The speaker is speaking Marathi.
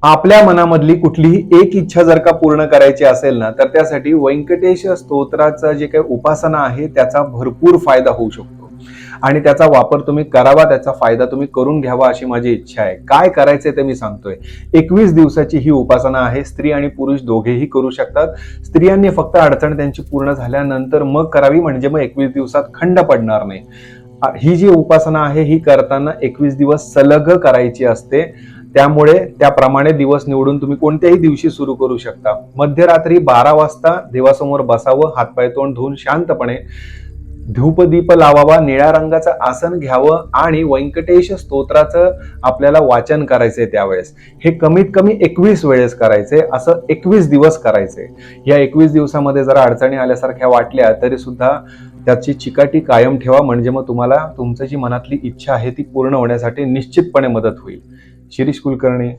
आपल्या मनामधली कुठलीही एक इच्छा जर का पूर्ण करायची असेल ना, तर त्यासाठी व्यंकटेश स्तोत्राचं जे काही उपासना आहे त्याचा भरपूर फायदा होऊ शकतो आणि त्याचा वापर तुम्ही करावा, त्याचा फायदा तुम्ही करून घ्यावा अशी माझी इच्छा आहे. काय करायचंय ते मी सांगतोय. 21 दिवसाची ही उपासना आहे. स्त्री आणि पुरुष दोघेही करू शकतात. स्त्रियांनी फक्त अडचण त्यांची पूर्ण झाल्यानंतर मग करावी, म्हणजे मग 21 दिवसात खंड पडणार नाही. ही जी उपासना आहे ही करताना 21 दिवस सलग करायची असते. त्यामुळे त्याप्रमाणे दिवस निवडून तुम्ही कोणत्याही दिवशी सुरू करू शकता. मध्यरात्री 12 वाजता देवासमोर बसावं, हातपाय तोंड धुवून शांतपणे धूपदीप लावावा, निळ्या रंगाचं आसन घ्यावं आणि व्यंकटेश स्तोत्राचं आपल्याला वाचन करायचंय. त्यावेळेस हे कमीत कमी 21 वेळेस करायचंय, असं 21 दिवस करायचंय. या 21 दिवसामध्ये जरा अडचणी आल्यासारख्या वाटल्या तरी सुद्धा त्याची चिकाटी कायम ठेवा, म्हणजे मग तुम्हाला तुमची जी मनातली इच्छा आहे ती पूर्ण होण्यासाठी निश्चितपणे मदत होईल. शिरीष कुलकर्णी.